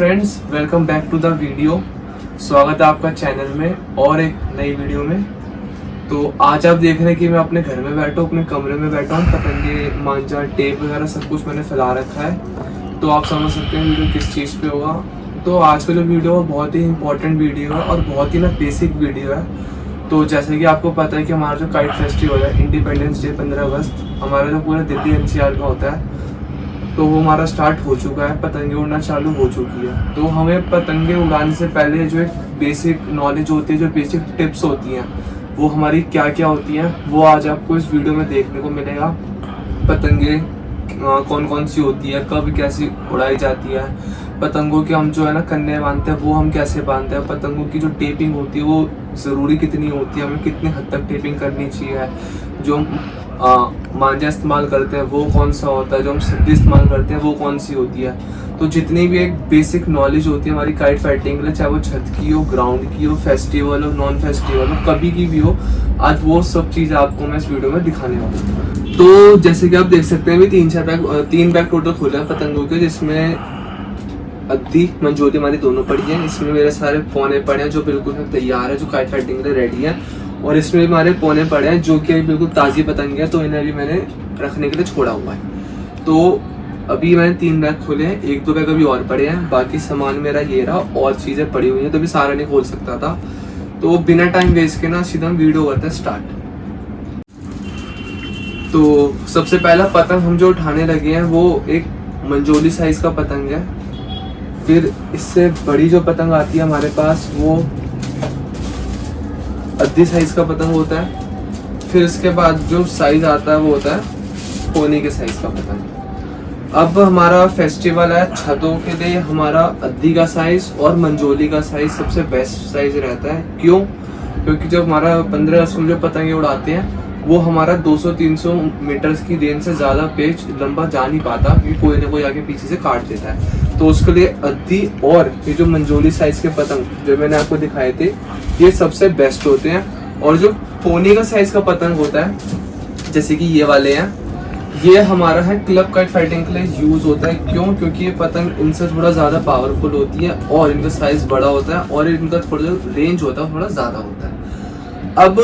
Friends, welcome back to the video. स्वागत है आपका चैनल में और एक नई वीडियो में। तो आज आप देख रहे हैं कि मैं अपने घर में बैठा हूँ, अपने कमरे में बैठा हूँ। पतंगे, मांझा, टेप वगैरह सब कुछ मैंने फैला रखा है। तो आप समझ सकते हैं वीडियो किस चीज़ पे होगा। तो आज का जो वीडियो है बहुत ही इंपॉर्टेंट वीडियो है और बहुत ही बेसिक वीडियो है। तो जैसे कि आपको पता है कि हमारा जो काइट फेस्टिवल है, इंडिपेंडेंस डे 15 अगस्त, हमारा जो पूरा दिल्ली NCR का होता है, तो वो हमारा स्टार्ट हो चुका है। पतंगे उड़ना चालू हो चुकी है। तो हमें पतंगे उड़ाने से पहले जो एक बेसिक नॉलेज होती है, जो बेसिक टिप्स होती हैं, वो हमारी क्या क्या होती हैं, वो आज आपको इस वीडियो में देखने को मिलेगा। पतंगे कौन कौन सी होती है, कब कैसी उड़ाई जाती है, पतंगों के हम जो है ना कन्ने बांधते हैं, वो हम कैसे बांधते हैं, पतंगों की जो टेपिंग होती है वो ज़रूरी कितनी होती है, हमें कितने हद तक टेपिंग करनी चाहिए, जो मांझा इस्तेमाल करते हैं वो कौन सा होता है, जो हम सिद्धि इस्तेमाल करते हैं वो कौन सी होती है। तो जितनी भी एक बेसिक नॉलेज होती है हमारी काइट फाइटिंग के लिए, चाहे वो छत की हो, ग्राउंड की हो, फेस्टिवल हो, नॉन फेस्टिवल हो, कभी की भी हो, आज वो सब चीज़ आपको मैं इस वीडियो में दिखाने वाला हूँ। तो जैसे कि आप देख सकते हैं, अभी 3 बैग टोटल खुले हैं पतंगों के, जिसमें अद्दी मंजोरी हमारी दोनों पड़ी हैं। इसमें मेरे सारे पौने पड़े हैं जो बिल्कुल तैयार है, जो काइट फाइटिंग के लिए रेडी है। और इसमें हमारे पौने पड़े हैं जो कि अभी बिल्कुल ताज़ी पतंग है, तो इन्हें अभी मैंने रखने के लिए छोड़ा हुआ है। तो अभी मैंने 3 बैग खोले हैं, 1-2 बैग अभी और पड़े हैं, बाकी सामान मेरा ये रहा और चीज़ें पड़ी हुई हैं, तो अभी सारा नहीं खोल सकता था। तो बिना टाइम वेस्ट के ना सीधा हम वीडियो करते हैं स्टार्ट। तो सबसे पहला पतंग हम जो उठाने लगे हैं वो एक मंजोली साइज़ का पतंग है। फिर इससे बड़ी जो पतंग आती है हमारे पास वो अद्दी साइज का पतंग होता है। फिर इसके बाद जो साइज आता है वो होता है पोनी के साइज का पतंग। अब हमारा फेस्टिवल है, छतों के लिए हमारा अद्दी का साइज और मंजोली का साइज सबसे बेस्ट साइज रहता है। क्यों? क्योंकि जब हमारा 15 अगस्त में जो पतंगे उड़ाते हैं वो हमारा 200-300 मीटर की रेंज से ज़्यादा पेच लंबा जा नहीं पाता, क्योंकि कोई ना कोई आके पीछे से काट देता है। तो उसके लिए अद्दी और ये जो मंजोली साइज के पतंग जो मैंने आपको दिखाए थे, ये सबसे बेस्ट होते हैं। और जो पोनी का साइज का पतंग होता है, जैसे कि ये वाले हैं, ये हमारा है क्लब काइट फाइटिंग के लिए यूज़ होता है। क्यों? क्योंकि ये पतंग इनसे थोड़ा ज़्यादा पावरफुल होती है और इनका साइज बड़ा होता है और इनका थोड़ा जो रेंज होता है थोड़ा ज़्यादा होता है। अब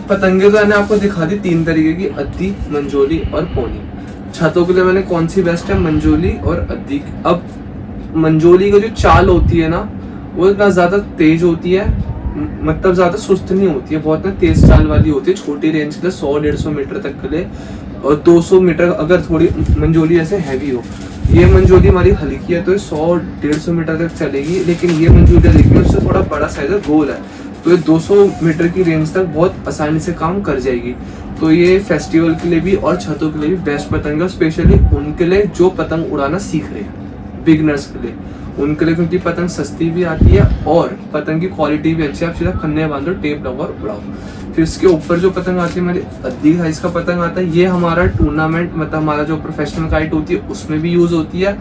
पतंगे तो मैंने आपको दिखा दी 3 तरीके की, अद्दी, मंजोली और पोनी। छतों के लिए मैंने कौन सी बेस्ट है, मंजोली और अद्दी। अब मंजोली की जो चाल होती है ना, वो इतना ज़्यादा तेज होती है, मतलब ज़्यादा सुस्त नहीं होती है, बहुत ना तेज चाल वाली होती है। छोटी रेंज के लिए 100-150 मीटर तक के लिए, और 200 मीटर अगर थोड़ी मंजोली ऐसे हैवी हो। ये मंजोली हमारी हल्की है तो 100-150 मीटर तक चलेगी, लेकिन ये मंजोली देखिए उससे थोड़ा बड़ा साइज है, गोल है, तो ये 200 मीटर की रेंज तक बहुत आसानी से काम कर जाएगी। तो ये फेस्टिवल के लिए भी और छतों के लिए भी बेस्ट पतंग है, स्पेशली उनके लिए जो पतंग उड़ाना सीख रहे हैं, बिगनर्स के लिए, उनके लिए, क्योंकि पतंग सस्ती भी आती है और पतंग की क्वालिटी भी अच्छी है। आप सीधा कन्ने बांधो, टेप लगाओ और उड़ाओ। फिर इसके ऊपर जो पतंग आती है हमारी अद्दी साइज का पतंग आता है, ये हमारा टूर्नामेंट, मतलब हमारा जो प्रोफेशनल काइट होती है उसमें भी यूज़ होती है,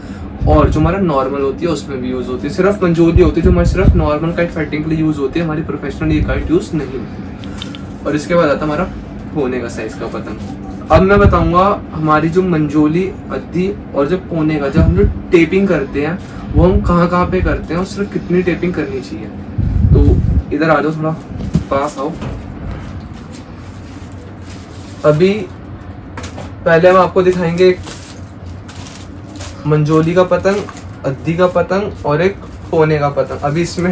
और जो हमारा नॉर्मल होती है उसमें भी यूज़ होती है। सिर्फ मंजोली होती है जो हमारी सिर्फ नॉर्मल काइट फाइटिंग के लिए यूज़ होती है, हमारी प्रोफेशनल ये काइट यूज़ नहीं होती। और इसके बाद आता है हमारा पोने का साइज का पतंग। अब मैं बताऊंगा हमारी जो मंजोली, अद्दी और जो पोने का, जब हम जो टेपिंग करते हैं वो हम कहाँ कहाँ पे करते हैं और सिर्फ कितनी टेपिंग करनी चाहिए। तो इधर आ जाओ, थोड़ा पास आओ। अभी पहले हम आपको दिखाएंगे एक मंजोली का पतंग, अद्दी का पतंग और एक पोने का पतंग। अभी इसमें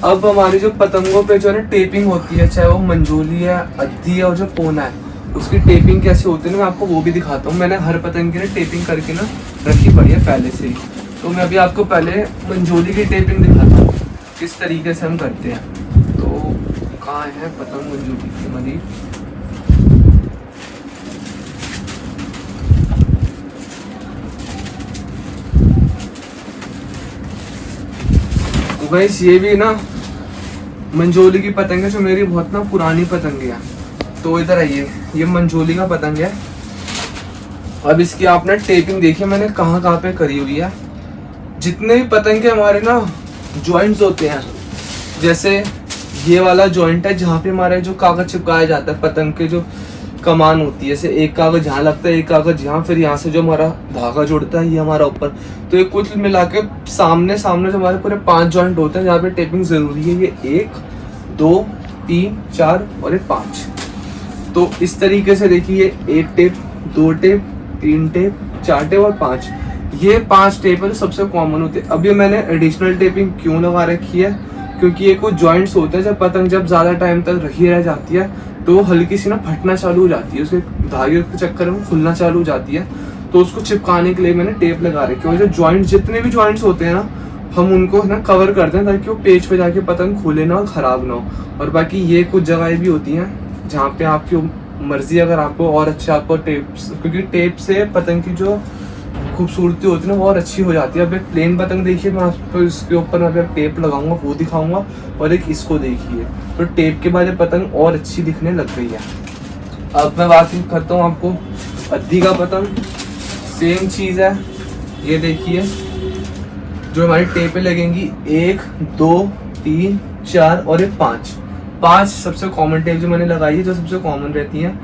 अब हमारी जो पतंगों पे जो है ना टेपिंग होती है, चाहे वो मंजोली है, अद्दी है और जो पोना है, उसकी टेपिंग कैसे होती है ना, मैं आपको वो भी दिखाता हूँ। मैंने हर पतंग की ना टेपिंग करके ना रखी पड़ी है पहले से ही। तो मैं अभी आपको पहले मंजोली की टेपिंग दिखाता हूँ किस तरीके से हम करते हैं। तो कहाँ है पतंग मंजोली की हमारी? गाइस, ये भी ना मंजोली की पतंग है, जो मेरी बहुत ना पुरानी पतंग है। तो इधर आइए, ये मंजोली का पतंग है। अब इसकी आपने टेपिंग देखिए मैंने कहाँ कहाँ पे करी हुई है। जितने भी पतंग के हमारे ना जॉइंट्स होते हैं, जैसे ये वाला जॉइंट है जहाँ पे हमारे जो कागज चिपकाया जाता है, पतंग के जो कमान होती है, जैसे एक कागज यहाँ लगता है, एक कागज यहाँ, फिर यहाँ से जो हमारा धागा जुड़ता है ये हमारा ऊपर। तो ये कुछ मिला के सामने जो हमारे पूरे 5 जॉइंट होते हैं जहाँ पे टेपिंग जरूरी है। ये 1 2 3 4 और ये 5। तो इस तरीके से देखिए 1 टेप 2 टेप 3 टेप 4 टेप और 5, ये 5 टेप है जो सबसे कॉमन होते हैं। अब ये मैंने एडिशनल टेपिंग क्यों लगा रखी है, क्योंकि ये कुछ जॉइंट्स होते हैं जब पतंग जब ज्यादा टाइम तक रखी रह जाती है तो वो हल्की सी ना फटना चालू हो जाती है, उसके धागे के चक्कर में खुलना चालू हो जाती है। तो उसको चिपकाने के लिए मैंने टेप लगा रखी है। और जो जॉइंट जितने भी जॉइंट्स होते हैं ना हम उनको ना कवर करते हैं ताकि वो पेज पे जाके पतंग खुले ना और खराब ना हो। और बाकी ये कुछ जगह भी होती हैं जहाँ पे आपकी मर्जी, अगर आपको और अच्छा आपको टेप, क्योंकि टेप से पतंग की जो खूबसूरती होती है ना वो और अच्छी हो जाती है। अब एक प्लेन पतंग देखिए, मैं आपको इसके ऊपर मैं टेप लगाऊंगा वो दिखाऊंगा, और एक इसको देखिए, तो टेप के बाद ये पतंग और अच्छी दिखने लग गई है। अब मैं बात करता हूँ आपको अद्दी का पतंग। सेम चीज़ है, ये देखिए जो हमारी टेपें लगेंगी 1 2 3 4 और ये 5 सबसे कॉमन टेप जो मैंने लगाई है, जो सबसे कॉमन रहती है।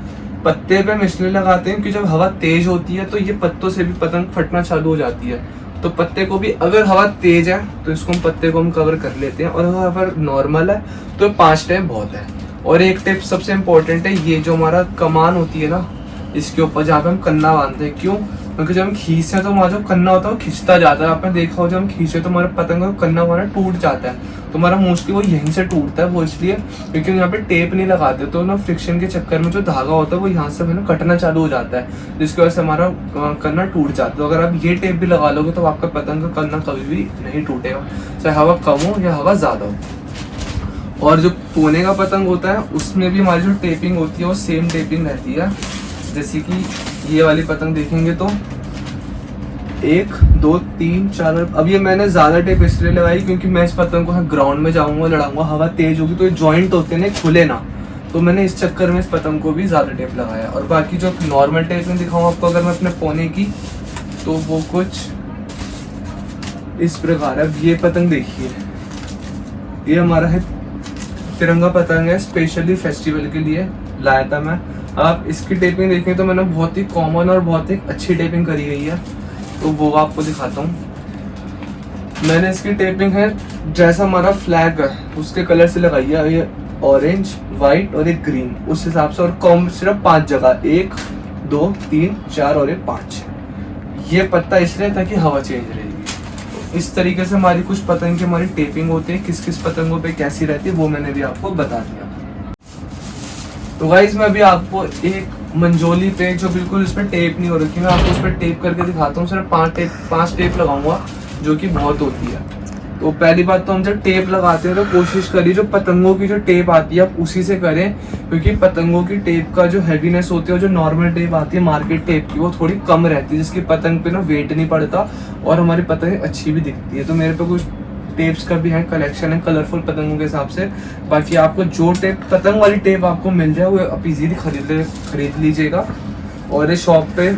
पत्ते पे हम इसलिए लगाते हैं क्योंकि जब हवा तेज होती है तो ये पत्तों से भी पतंग फटना चालू हो जाती है। तो पत्ते को भी अगर हवा तेज है तो इसको हम पत्ते को हम कवर कर लेते हैं, और अगर हवा नॉर्मल है तो 5 टेप बहुत है। और एक टेप सबसे इम्पोर्टेंट है, ये जो हमारा कमान होती है ना इसके ऊपर जहाँ पे हम कन्ना बांधते हैं। क्यों? क्योंकि जब हम खींचते हैं तो हमारा जो कन्ना होता है वो खिंचता जाता है। आपने देखा हो जब हम खींचते तो हमारा पतंग का कन्ना हमारा टूट जाता है, तो हमारा मोस्टली वो यहीं से टूटता है। वो इसलिए क्योंकि यहाँ पे टेप नहीं लगाते, तो ना फ्रिक्शन के चक्कर में जो धागा होता है वो यहाँ से ना कटना चालू हो जाता है, जिसकी वजह से हमारा कन्ना टूट जाता है। तो अगर आप ये टेप भी लगा लोगे तो आपका पतंग का कन्ना कभी भी नहीं टूटेगा, चाहे हवा कम हो या हवा ज़्यादा हो। और जो पोने का पतंग होता है उसमें भी हमारी जो टेपिंग होती है वो सेम टेपिंग रहती है। जैसे कि ये वाली पतंग देखेंगे तो 1 2 3 4, अब ये मैंने ज्यादा टेप इसलिए लगाई क्योंकि मैं इस पतंग को ग्राउंड में जाऊंगा, लड़ाऊंगा, हवा तेज होगी तो ये जॉइंट होते हैं खुले ना, तो मैंने इस चक्कर में इस पतंग को भी ज्यादा टेप लगाया। और बाकी जो नॉर्मल टेप में दिखाऊं आपको अगर मैं अपने पोने की, तो वो कुछ इस प्रकार है। ये पतंग देखिए, ये हमारा है तिरंगा पतंग है, स्पेशली फेस्टिवल के लिए लाया था मैं। आप इसकी टेपिंग देखें तो मैंने बहुत ही कॉमन और बहुत ही अच्छी टेपिंग करी गई है, तो वो आपको दिखाता हूँ। मैंने इसकी टेपिंग है जैसा हमारा फ्लैग है उसके कलर से लगाई है, ये ऑरेंज वाइट और एक ग्रीन, उस हिसाब से। और कॉम सिर्फ 5 जगह, 1 2 3 4 और ये 5। ये पत्ता इसलिए ताकि हवा चेंज रहेगी। तो इस तरीके से हमारी कुछ पतंग की हमारी टेपिंग होती है, किस किस पतंगों पे कैसी रहती है वो मैंने भी आपको बता दिया। तो गाइस मैं अभी आपको एक मंजोली पे जो बिल्कुल इस पर टेप नहीं हो रखी, मैं आपको उस पर टेप करके दिखाता हूँ। सिर्फ 5 टेप लगाऊंगा जो कि बहुत होती है। तो पहली बात तो हम जब टेप लगाते हैं तो कोशिश करिए जो पतंगों की जो टेप आती है आप उसी से करें, क्योंकि पतंगों की टेप का जो हैवीनेस होती है, जो नॉर्मल टेप आती है मार्केट टेप की, वो थोड़ी कम रहती है, जिसकी पतंग पे ना वेट नहीं पड़ता और हमारी पतंग अच्छी भी दिखती है। तो मेरे पे कुछ टेप्स का भी है कलेक्शन है कलरफुल पतंगों के हिसाब से। बाकी आपको जो टेप पतंग वाली टेप आपको मिल जाए वो आप इजीली खरीद लीजिएगा, और इस शॉप पे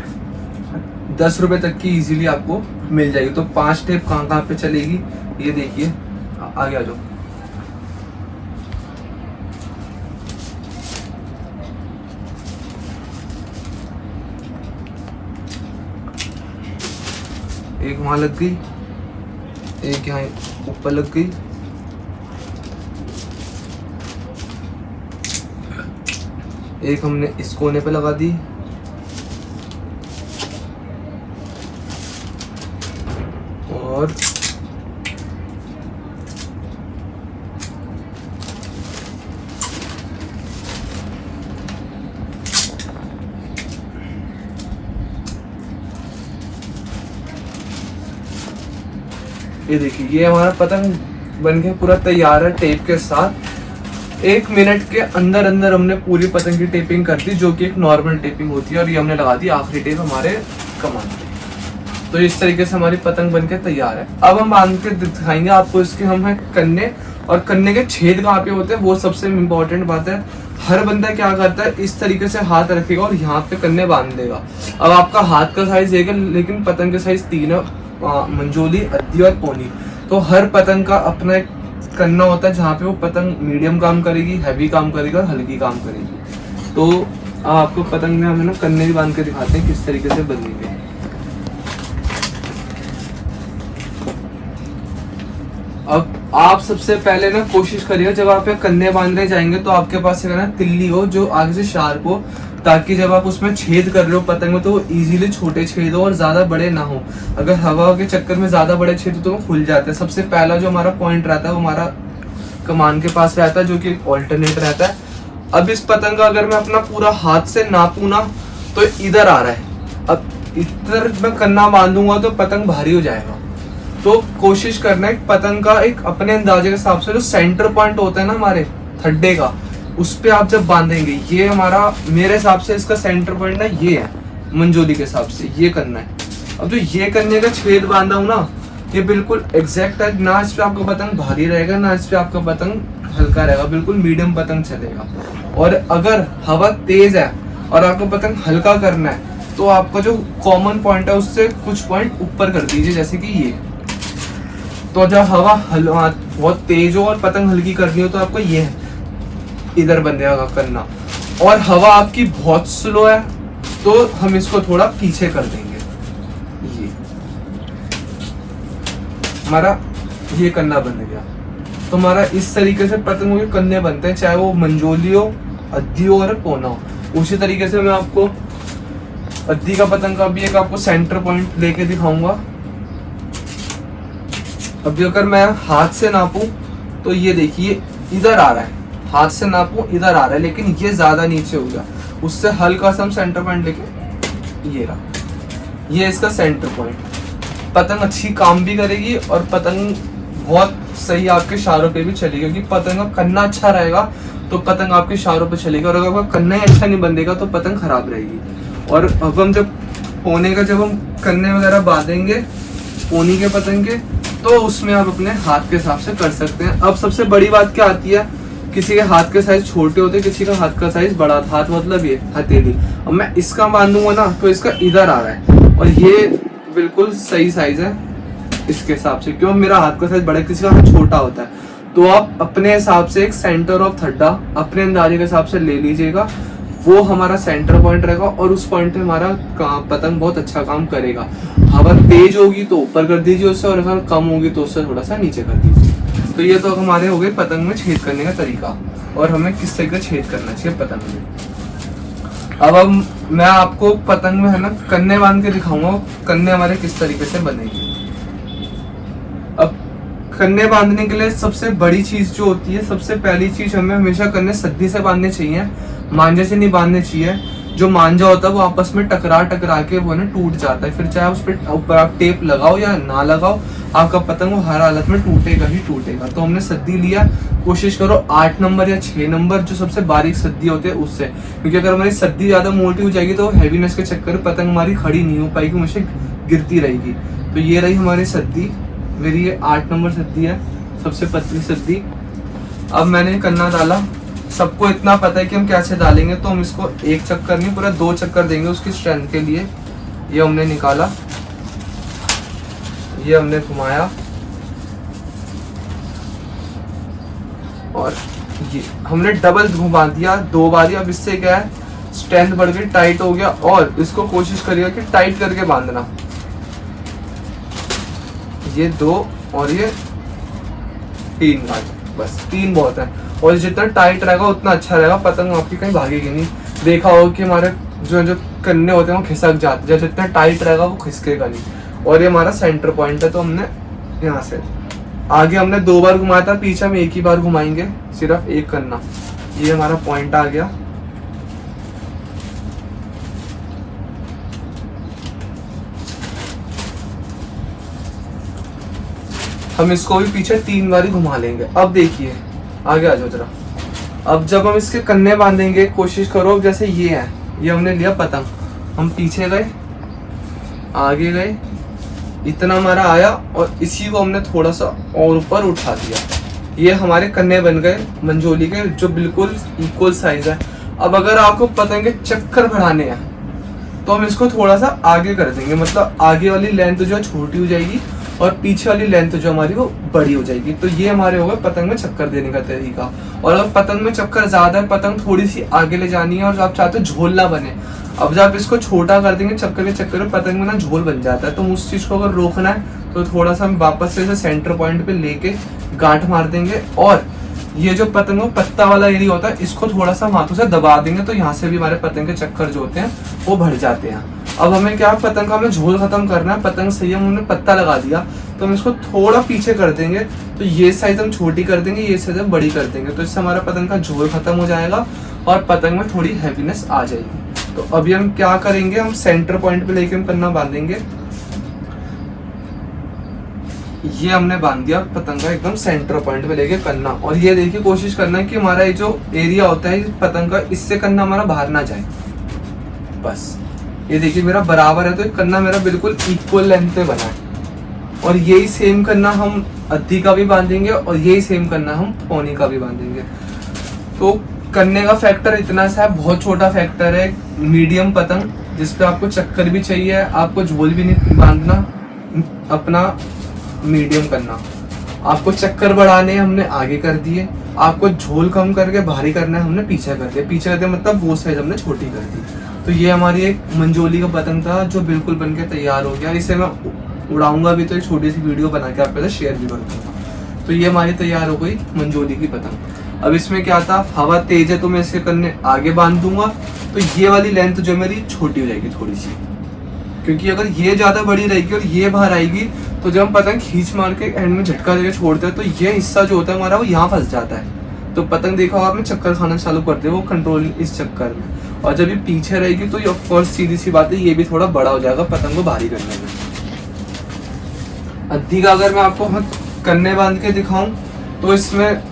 10 रुपए तक की इजीली आपको मिल जाएगी। तो 5 टेप कहाँ पे चलेगी ये देखिए, आगे आ जाओ। एक वहां लग गई, एक यहाँ ऊपर लग गई, एक हमने इस कोने पे लगा दी, और ये देखिए ये हमारा पतंग बन के पूरा तैयार है टेप के साथ। 1 मिनट के अंदर अंदर हमने पूरी पतंग की टेपिंग कर दी, जो कि एक नॉर्मल टेपिंग होती है, और ये हमने लगा दी आखिरी टेप हमारे कमान पे। तो इस तरीके से हमारी पतंग बन के तैयार है। अब हम बांध के दिखाएंगे आपको इसके हम है कन्ने, और कन्ने के छेद कहाँ पे होते हैं वो सबसे इम्पोर्टेंट बात है। हर बंदा क्या करता है इस तरीके से हाथ रखेगा और यहाँ पे कन्ने बांध देगा। अब आपका हाथ का साइज एक है लेकिन पतंग का साइज 3 है, मंजोली, अद्दी और पोनी। तो हर पतंग का अपना एक करना होता है जहाँ पे वो पतंग मीडियम काम करेगी, हैवी काम करेगी और हल्की काम करेगी। तो अब आपको पतंग में हम ना कन्ने भी बांध के दिखाते हैं किस तरीके से बनेंगे। अब आप सबसे पहले ना कोशिश करिएगा जब आप कन्ने बांधने जाएंगे तो आपके पास ना तिल्ली हो जो आगे से शार्प हो, ताकि जब आप उसमें छेद कर रहे हो पतंग में तो वो इजीली छोटे छेद हो और ज्यादा बड़े ना हो। अगर हवा के चक्कर में ज्यादा बड़े छेद हो तो वो खुल जाते हैं। सबसे पहला जो हमारा पॉइंट रहता है वो हमारा कमान के पास रहता है, जो कि ऑल्टरनेट रहता है। अब इस पतंग का अगर मैं अपना पूरा हाथ से नापूं ना तो इधर आ रहा है। अब इधर मैं कन्ना बांधूंगा तो पतंग भारी हो जाएगा। तो कोशिश करना है पतंग का एक अपने अंदाजे के हिसाब से जो सेंटर पॉइंट होता है ना हमारे थड्डे का, उस पे आप जब बांधेंगे, ये हमारा मेरे हिसाब से इसका सेंटर पॉइंट ना ये है, मंजोली के हिसाब से ये करना है। अब जो ये करने का छेद बांधा हूं ना ये बिल्कुल एग्जैक्ट है, ना इस पे आपका पतंग भारी रहेगा ना इस पे आपका पतंग हल्का रहेगा, बिल्कुल मीडियम पतंग चलेगा। और अगर हवा तेज है और आपको पतंग हल्का करना है तो आपका जो कॉमन पॉइंट है उससे कुछ पॉइंट ऊपर कर दीजिए, जैसे कि ये। तो जब हवा बहुत तेज हो और पतंग हल्की करनी हो तो आपको ये है इधर बंधेगा करना। और हवा आपकी बहुत स्लो है तो हम इसको थोड़ा पीछे कर देंगे। ये हमारा ये कन्ना बन गया। तो हमारा इस तरीके से पतंगों के कन्ने बनते हैं, चाहे वो मंजोली हो, अद्धी हो और पोना हो। उसी तरीके से मैं आपको अद्धी का पतंग का भी एक आपको सेंटर पॉइंट लेके दिखाऊंगा। अभी अगर मैं हाथ से नापूं तो ये देखिए इधर आ रहा है, हाथ से नापूं इधर आ रहा है, लेकिन ये ज्यादा नीचे हो गया। उससे हल्का सा हम सेंटर पॉइंट लेके ये रहा, ये इसका सेंटर पॉइंट। पतंग अच्छी काम भी करेगी और पतंग बहुत सही आपके इशारों पे भी चलेगी, क्योंकि पतंग का कन्ना अच्छा रहेगा तो पतंग आपके इशारों पे चलेगा, और अगर आपका कन्ना ही अच्छा नहीं बंधेगा तो पतंग खराब रहेगी। और अब हम जब पोने का जब हम कन्ने वगैरह बांधेंगे पोनी के पतंग के, तो उसमें आप अपने हाथ के हिसाब से कर सकते हैं। अब सबसे बड़ी बात क्या आती है, किसी के हाथ के साइज छोटे होते, किसी का हाथ का साइज बड़ा। हाथ मतलब ये हथेली। अब मैं इसका बांधूंगा ना तो इसका इधर आ रहा है और ये बिल्कुल सही साइज है इसके हिसाब से, क्यों मेरा हाथ का साइज बड़ा है, किसी का हाथ छोटा होता है। तो आप अपने हिसाब से एक सेंटर ऑफ थड्डा अपने अंदाजे के हिसाब से ले लीजिएगा, वो हमारा सेंटर पॉइंट रहेगा और उस पॉइंट पे हमारा पतंग बहुत अच्छा काम करेगा। हवा तेज होगी तो ऊपर कर दीजिए उससे, और अगर कम होगी तो उससे थोड़ा सा नीचे कर दीजिए। तो ये तो हमारे हो गए पतंग में छेद करने का तरीका और हमें किस तरीके से छेद करना चाहिए पतंग में। अब मैं आपको पतंग में है ना कन्ने बांध के दिखाऊंगा कन्ने हमारे किस तरीके से बनेंगे। अब कन्ने बांधने के लिए सबसे बड़ी चीज जो होती है, सबसे पहली चीज हमें हमेशा कन्ने सद्दी से बांधने चाहिए, मांझे से नहीं बांधने चाहिए। जो मांझा होता है वो आपस में टकरा के वो ना टूट जाता है, फिर चाहे उस पर ऊपर आप टेप लगाओ या ना लगाओ, आपका पतंग वो हर हालत में टूटेगा ही टूटेगा। तो हमने सद्दी लिया, कोशिश करो 8 नंबर या 6 नंबर जो सबसे बारीक सद्दी होते हैं उससे, क्योंकि अगर हमारी सद्दी ज्यादा मोटी हो जाएगी तो हैवीनेस के चक्कर में पतंग हमारी खड़ी नहीं हो पाएगी, मुझे गिरती रहेगी। तो ये रही हमारी सद्दी, मेरी ये 8 नंबर सद्दी है, सबसे पतली सद्दी। अब मैंने कन्ना डाला, सबको इतना पता है कि हम कैसे डालेंगे, तो हम इसको एक चक्कर नहीं पूरा 2 चक्कर देंगे उसकी स्ट्रेंथ के लिए। ये हमने निकाला, ये हमने घुमाया और ये हमने डबल घुमा दिया 2 बार। अब इससे क्या है स्ट्रेंथ बढ़ गई, टाइट हो गया। और इसको कोशिश करिएगा कि टाइट करके बांधना, ये 2 और ये 3 बार, बस 3 बहुत है। और जितना टाइट रहेगा उतना अच्छा रहेगा, पतंग आपकी कहीं भागेगी नहीं। देखा होगा कि हमारे जो कन्ने होते हैं वो खिसक जाते हैं, जब जितना टाइट रहेगा वो खिसकेगा नहीं। और ये हमारा सेंटर पॉइंट है, तो हमने यहाँ से आगे हमने 2 बार घुमाया था, पीछे हम 1 ही बार घुमाएंगे, सिर्फ एक कन्ना। ये हमारा पॉइंट आ गया। हम इसको भी पीछे 3 बार ही घुमा लेंगे। अब देखिए आगे आ जाओ जरा। अब जब हम इसके कन्ने बांधेंगे कोशिश करो, जैसे ये है, ये हमने लिया पतंग, हम पीछे गए आगे गए, इतना हमारा आया और इसी को हमने थोड़ा सा और ऊपर उठा दिया। ये हमारे कन्ने बन गए मंजोली के, जो बिल्कुल इक्वल साइज है। अब अगर आपको पतंग के चक्कर बढ़ाने हैं तो हम इसको थोड़ा सा आगे कर देंगे, मतलब आगे वाली लेंथ जो छोटी हो जाएगी और पीछे वाली लेंथ जो हमारी वो बड़ी हो जाएगी। तो ये हमारे हो गए पतंग में चक्कर देने का तरीका। और अगर पतंग में चक्कर ज्यादा है, पतंग थोड़ी सी आगे ले जानी है और आप चाहते हो झोल ना बने, अब जब आप इसको छोटा कर देंगे चक्कर के चक्कर में पतंग में ना झोल बन जाता है। तो उस चीज को अगर रोकना है तो थोड़ा सा हम वापस से सेंटर पॉइंट पे लेके गांठ मार देंगे, और ये जो पतंग पत्ता वाला एरिया होता है इसको थोड़ा सा हाथों से दबा देंगे, तो यहाँ से भी हमारे पतंग के चक्कर जो होते हैं वो भर जाते हैं। अब हमें क्या, पतंग का हमें झोल खत्म करना है। पतंग सही है, हमने पत्ता लगा दिया तो हम इसको थोड़ा पीछे कर देंगे, तो ये साइज हम छोटी कर देंगे, ये साइज हम बड़ी कर देंगे, तो इससे हमारा पतंग का झोल खत्म हो जाएगा और पतंग में थोड़ी हैवीनेस आ जाएगी। तो अभी हम क्या करेंगे, हम सेंटर पॉइंट पे लेके हम कन्ना बांधेंगे। ये हमने बांध दिया पतंग का एकदम सेंटर पॉइंट पे लेके कन्ना, और ये देखिए कोशिश करना है कि हमारा ये जो एरिया होता है पतंग का, इससे कन्ना हमारा बाहर ना जाए। बस ये देखिए मेरा बराबर है, तो ये कन्ना मेरा बिल्कुल इक्वल लेंथ पे बना है। और यही सेम कन्ना हम अद्धी का भी बांधेंगे और यही सेम कन्ना हम पौनी का भी बांधेंगे। तो कन्ने का फैक्टर इतना सा है, बहुत छोटा फैक्टर है। मीडियम पतंग जिसपे आपको चक्कर भी चाहिए, आपको झोल भी नहीं बांधना, अपना मीडियम करना। आपको चक्कर बढ़ाने हमने आगे कर दिए, आपको झोल कम करके भारी करना है हमने पीछे कर दिया। पीछे कर दिया मतलब वो साइज हमने छोटी कर दी। तो ये हमारी एक मंजोली का पतंग था जो बिल्कुल बनके तैयार हो गया। इसे मैं उड़ाऊंगा भी तो एक छोटी सी वीडियो बना के आपके साथ शेयर भी कर दूंगा। तो ये हमारी तैयार हो गई मंजोली की पतंग। अब इसमें क्या था, हवा तेज है तो मैं इसके कन्ने आगे बांध दूंगा, तो ये वाली लेंथ जो मेरी छोटी हो जाएगी थोड़ी सी, क्योंकि अगर ये ज्यादा बड़ी रहेगी और ये बाहर आएगी तो जब हम पतंग खींच मार के एंड में झटका देकर छोड़ते हैं तो ये हिस्सा जो होता है हमारा वो यहाँ फंस जाता है। तो पतंग देखा होगा आपने चक्कर खाना चालू करते हैं वो कंट्रोल इस चक्कर में। और जब ये पीछे रहेगी तो ये ऑफकोर्स सीधी सी बात है, ये भी थोड़ा बड़ा हो जाएगा पतंग को भारी करने में। अद्धी का अगर मैं आपको कन्ने बांध के दिखाऊं तो इसमें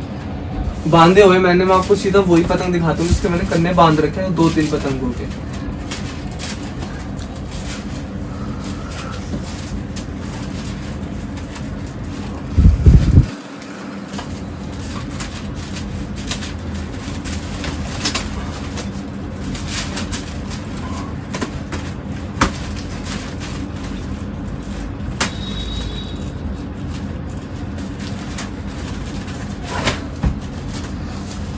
बांधे हुए मैं आपको सीधा वही पतंग दिखाता हूँ जिसके मैंने कन्ने बांध रखे हैं 2-3 पतंगों के।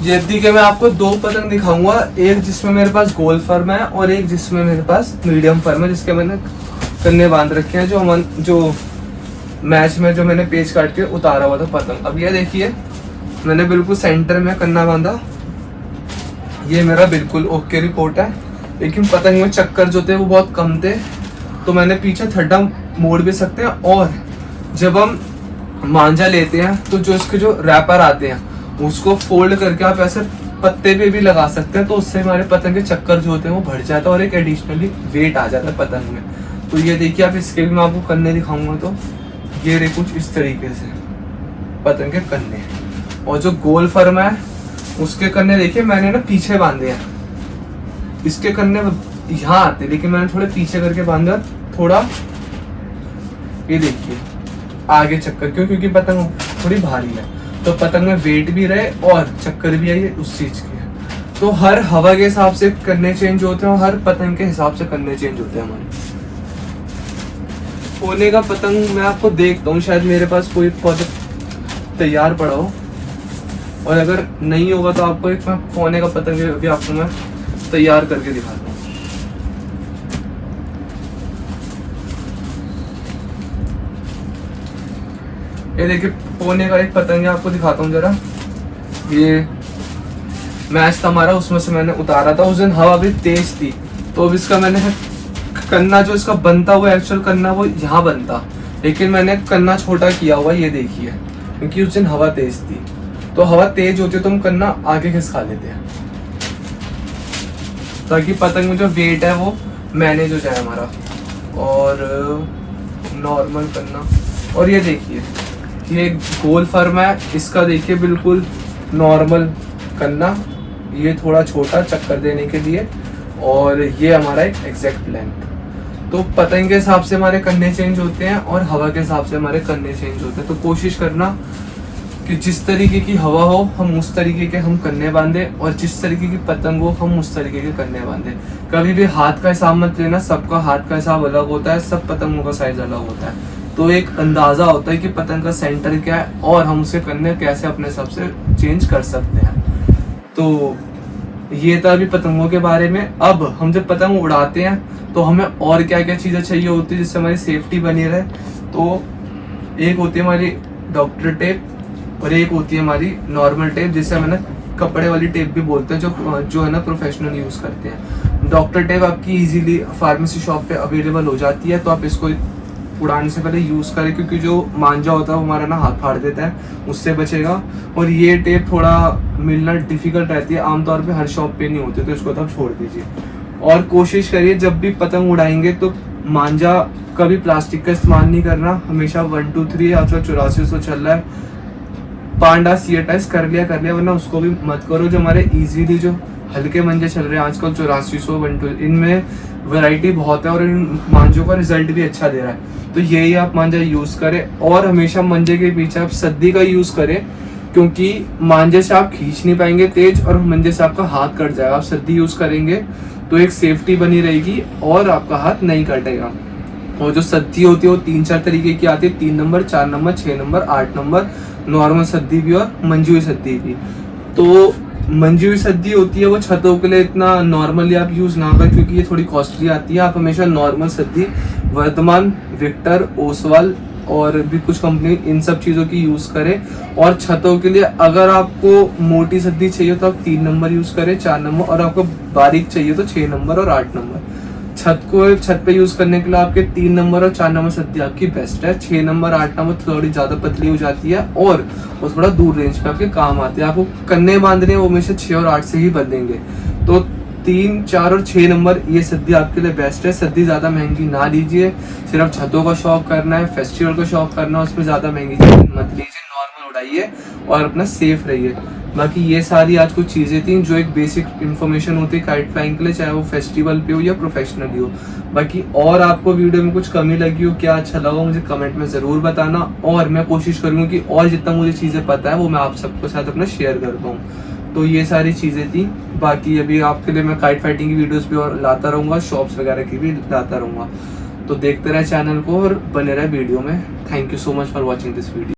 जल्दी के मैं आपको 2 पतंग दिखाऊंगा, एक जिसमें मेरे पास गोल फर्म है और एक जिसमें मेरे पास मीडियम फर्म है, जिसके मैंने कन्ने बांध रखे हैं जो मैच में जो मैंने पेच काट के उतारा हुआ था पतंग। अब ये देखिए मैंने बिल्कुल सेंटर में कन्ना बांधा, ये मेरा बिल्कुल ओके रिपोर्ट है। लेकिन पतंग में चक्कर जो थे वो बहुत कम थे, तो मैंने पीछे थड्डा मोड़ भी सकते हैं। और जब हम मांझा लेते हैं तो जो इसके जो रैपर आते हैं उसको फोल्ड करके आप ऐसे पत्ते पे भी लगा सकते हैं, तो उससे हमारे पतंग के चक्कर जो होते हैं वो बढ़ जाता है और एक एडिशनली वेट आ जाता है पतंग में। तो ये देखिए आप इसके भी मैं आपको कन्ने दिखाऊंगा, तो ये रहे कुछ इस तरीके से पतंग के कन्ने। और जो गोल फर्म है उसके कन्ने देखिए मैंने ना पीछे बांधे हैं, इसके कन्ने यहाँ आते लेकिन मैंने थोड़े पीछे करके बांधा थोड़ा। ये देखिए आगे चक्कर क्योंकि पतंग थोड़ी भारी है, तो पतंग में वेट भी रहे और चक्कर भी आई उस चीज के। तो हर हवा के हिसाब से कन्ने चेंज होते हैं और हर पतंग के हिसाब से कन्ने चेंज होते हैं हमारे। कोने का पतंग मैं आपको देखता हूँ, शायद मेरे पास कोई प्रोजेक्ट तैयार पड़ा हो, और अगर नहीं होगा तो आपको एक मैं कोने का पतंग भी आपको मैं तैयार करके दिखाता हूँ। ये देखिए कोने का एक पतंग है, आपको दिखाता हूँ जरा। ये मैच था हमारा, उसमें से मैंने उतारा था। उस दिन हवा भी तेज थी, तो अब इसका मैंने कन्ना जो इसका बनता वो एक्चुअल कन्ना वो यहाँ बनता, लेकिन मैंने कन्ना छोटा किया हुआ, ये देखिए, क्योंकि उस दिन हवा तेज थी। तो हवा तेज होती है तो हम कन्ना आगे खिसका लेते हैं ताकि पतंग में जो वेट है वो मैनेज हो जाए हमारा। और नॉर्मल कन्ना, और ये देखिए ये गोल फर्म है, इसका देखिए बिल्कुल नॉर्मल कन्ना, ये थोड़ा छोटा चक्कर देने के लिए, और ये हमारा एक एग्जैक्ट लेंथ। तो पतंग के हिसाब से हमारे कन्ने चेंज होते हैं और हवा के हिसाब से हमारे कन्ने चेंज होते हैं। तो कोशिश करना कि जिस तरीके की हवा हो हम उस तरीके के हम कन्ने बांधे, और जिस तरीके की पतंग हो हम उस तरीके के कन्ने बांधे। कभी भी हाथ का हिसाब मत लेना, सबका हाथ का हिसाब अलग होता है, सब पतंगों का साइज अलग होता है। तो एक अंदाज़ा होता है कि पतंग का सेंटर क्या है और हम उसे करने कैसे अपने हिसाब से चेंज कर सकते हैं। तो ये था अभी पतंगों के बारे में। अब हम जब पतंग उड़ाते हैं तो हमें और क्या क्या चीज़ें चाहिए होती है जिससे हमारी सेफ्टी बनी रहे। तो एक होती है हमारी डॉक्टर टेप और एक होती है हमारी नॉर्मल टेप, जिसे हम ना कपड़े वाली टेप भी बोलते हैं, जो है ना प्रोफेशनल यूज़ करते हैं। डॉक्टर टेप आपकी इजीली फार्मेसी शॉप पे अवेलेबल हो जाती है, तो आप इसको उड़ाने से पहले यूज़ करें, क्योंकि जो मांझा होता है वो हमारा ना हाथ फाड़ देता है, उससे बचेगा। और ये टेप थोड़ा मिलना डिफिकल्ट रहती है, आमतौर पे हर शॉप पे नहीं होती, तो इसको तो आप छोड़ दीजिए। और कोशिश करिए जब भी पतंग उड़ाएंगे तो मांझा कभी प्लास्टिक का इस्तेमाल नहीं करना, हमेशा 1 2 3 आजकल 8400 चल रहा है, पांडा सीएटाइज कर लिया, वरना उसको भी मत करो। जो हमारे इजीली जो हल्के मंजे चल रहे हैं आजकल 8400 12, इनमें वैरायटी बहुत है और इन मांझों का रिजल्ट भी अच्छा दे रहा है। तो यही आप मांझा यूज़ करें। और हमेशा मंजे के पीछे आप सद्दी का यूज़ करें, क्योंकि मांझे से आप खींच नहीं पाएंगे तेज और मंजे से आपका हाथ कट जाएगा। आप सद्दी यूज़ करेंगे तो एक सेफ्टी बनी रहेगी और आपका हाथ नहीं कटेगा। और जो सद्दी होती है वो 3-4 तरीके की आती है, 3 number, 4 number, 6 number, 8 number, normal सद्दी भी और मंजी हुई सद्दी भी। तो मंजी हुई सद्दी होती है वो छतों के लिए इतना नॉर्मली आप यूज़ ना करें, क्योंकि ये थोड़ी कॉस्टली आती है। आप हमेशा नॉर्मल सद्दी, वर्धमान, विक्टर, ओसवाल और भी कुछ कंपनी, इन सब चीज़ों की यूज़ करें। और छतों के लिए अगर आपको मोटी सद्दी चाहिए तो आप 3 नंबर यूज़ करें, 4 नंबर, और आपको बारीक चाहिए तो 6 नंबर और 8 नंबर। छत पे यूज़ करने के लिए आपके 3 नंबर और 4 नंबर सद्दी आपकी बेस्ट है। 6 नंबर 8 नंबर थोड़ी ज़्यादा पतली हो जाती है और वो थोड़ा दूर रेंज पे आपके काम आती है। आपको कन्ने बांधने वो हमेशा 6 और 8 से ही बंधेंगे। तो 3, 4 और 6 नंबर ये सद्दी आपके लिए बेस्ट है। सद्दी ज़्यादा महंगी ना लीजिए, सिर्फ छतों का शौक करना है, फेस्टिवल का शौक करना है, उसमें ज़्यादा महंगी चीज़ मत लीजिए, नॉर्मल उड़ाइए और अपना सेफ रहिए। बाकी ये सारी आज कुछ चीज़ें थी जो एक बेसिक इन्फॉर्मेशन होती है काइट फ्लाइंग के लिए, चाहे वो फेस्टिवल पे हो या प्रोफेशनली हो। बाकी और आपको वीडियो में कुछ कमी लगी हो, क्या अच्छा लगा, मुझे कमेंट में ज़रूर बताना और मैं कोशिश करूँगा कि और जितना मुझे चीज़ें पता है वो मैं आप सबके साथ अपना शेयर कर पाऊँ। तो ये सारी चीज़ें थी। बाकी अभी आपके लिए मैं काइट फाइटिंग की वीडियोस भी और लाता रहूँगा, शॉप्स वगैरह की भी लाता रहूँगा। तो देखते रहे चैनल को और बने रहे वीडियो में। Thank you so much for watching this video.